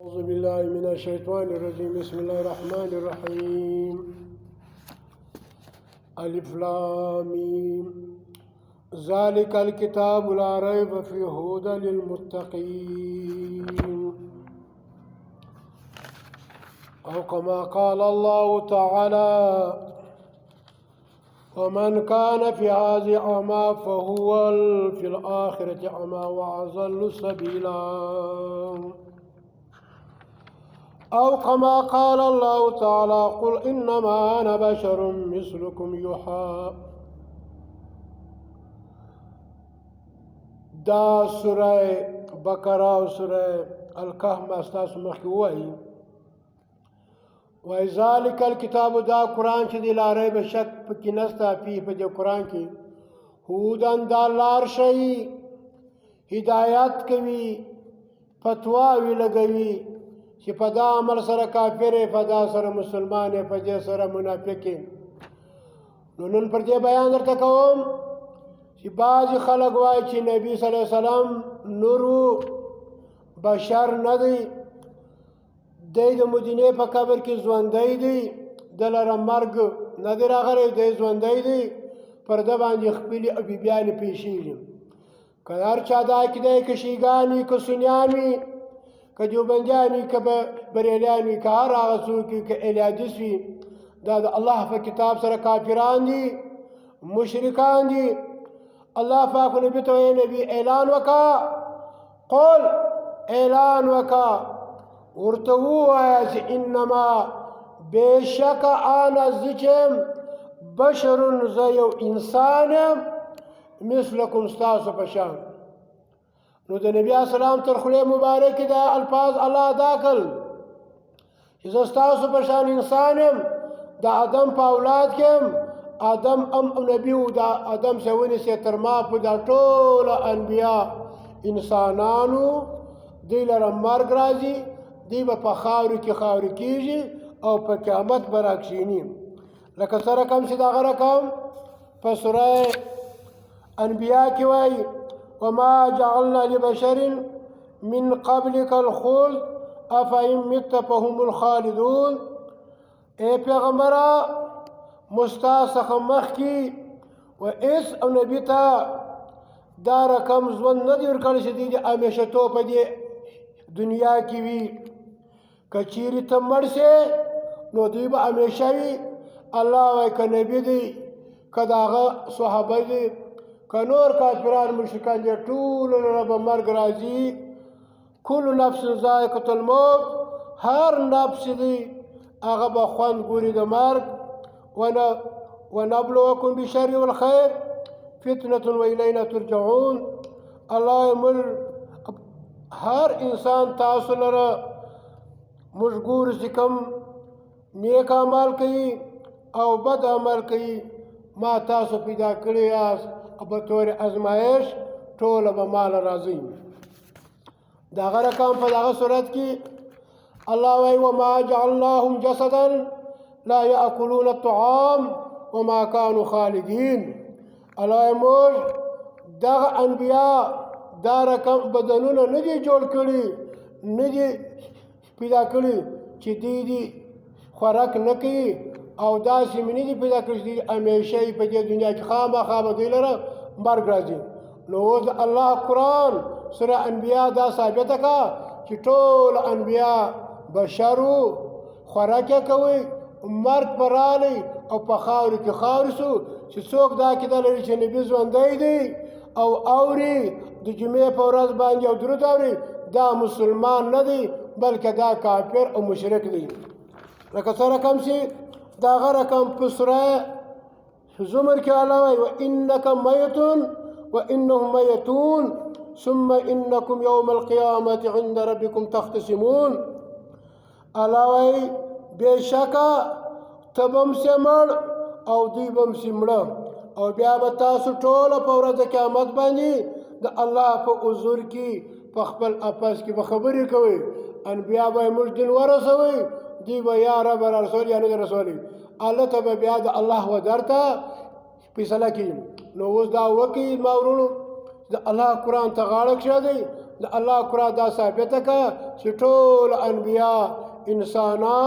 أعوذ بالله من الشيطان الرجيم بسم الله الرحمن الرحيم ألف لام ميم ذلك الكتاب لا ريب فيه هدى للمتقين أو كما قال الله تعالى ومن كان في هذه أعمى فهو في الآخرة أعمى وأضل سبيلا أو كما قال الله تعالى قل إنما أنا بشر مثلكم يوحى دا سورة بقرة و سورة الكهف استاس مخوي وذلك الكتاب دا قرآن چې دی لا ریب شک پکې نستا فيه په دې قرآن کې هودن دا لار شي هدایت کوي فتواوی لګوي چې په دا عمل سره کافر په دا سره مسلمان په دې سره منافق نو نن پر دې بیان درته کوم چې بعض خلک وایي چې نبی صلی الله علیه وسلم نور بشر نه دی د مدینه په قبر کې ژوندی دی دلته مرګ نه دی راغلی دی ژوندی دی پر ده باندې خپلې بیبیانې پیښیږي که هر چا دا عقیده که شیګان وي که سنیان وي که دیوبندیان وي که بریلیان وي که هر هغه څوک وي که الیادس وي دا د الله په کتاب سره کافران دي مشرکان دي الله پاک نبي ته وایي نبي اعلان وکړه قل اعلان وکړه ورته ووایه چې انما بېشکه انا زه چې بشر زه یو انسان یم مثلکم ستاسو په شان نو د نبی اسلام تر خولې مبارکې دا الفاظ الله ادا کړل چې زه ستاسو په شان انسان یم د آدم په اولاد کې یم آدم نبي و د آدم څخه ونیسئ تر ما په دا ټوله انبیا انسانانو دوی لره مرګ راځي دوی به په خاورو کې خاورې کېږي او په قیامت به راکښېني لکه څه رقم چې دغه رقم په سوره انبیا کې وایي وما جعلنا لبشر من قبلك الخلد افإن مت فهم الخالدون اے پیغمبره مستا څخه مخکې و هېڅ نبي ته دا رقم ژوند نه دی ورکړی چې دوی د همیشهتوب په دې دنیا کې وي که چیرې ته مړ شې نو دوی به همیشه وي الله وایي که نبي دی که د هغه صحابه دي که نور کافران مشرکان دي ټولو لره به مرګ راځي کل نفس ذائقة الموت هر نفس دی هغه به خوند ګوري د مرګ ونبلوکم بالشر والخیر فتنة وإلینا ترجعون الله مل هر انسان تاسو لره موږ ګورو چې کوم نیک عمل کوي او بد عمل کوي ما تاسو پیدا کړي یاست په طور ازمایش ټوله به مال راځي دغه رقم په دغه صورت کې الله وایي وما جعلناهم جسدا لا یاکلون الطعام وما كانوا خالدین الله موږ دغه انبیا دا رقم بدنونه نه دي جوړ کړي نه دي پیدا کړي چې دي خوراک نه کوي او داسې مې نه دي پیدا کړي چې همیشه یې په دې دنیا کې خامخا به دوی لره مرګ راځي نو اوس د الله قرآن سوره انبیا دا ثابته کړه چې ټول انبیا بشر وو خوراک یې کوي مرګ به راغلی او په خاورو کې خاورې شو چې څوک دا عقیده لري چې نبي ژوندی دی او اوري د جمعې په ورځ باندې او درود اوري دا مسلمان نه دی بلکې دا کافر او مشرک دی لکه څه رقم چې دغه رقم په سوره زمر کې الله وایي وانک میت وانهم میتون ثم انکم یوم القیامة عند ربکم تختصمون الله وایي بېشکه ته به هم سې مړ او دوی به هم سې مړه او بیا به تاسو ټوله په ورځ د قیامت باندې د الله په حضور کې په خپل اپس کې به خبرې کوئ انبیا به یې موږ دین ورسوئ دوی به یا رب رسول یا نه د رسولي الله ته به بیا د الله ودر ته فیصله کړي نو اوس دا وکړي ما ورونو د الله قرآن ته غاړه کېږدئ د الله قرآن دا ثابته کړه چې ټول انبیا انسانان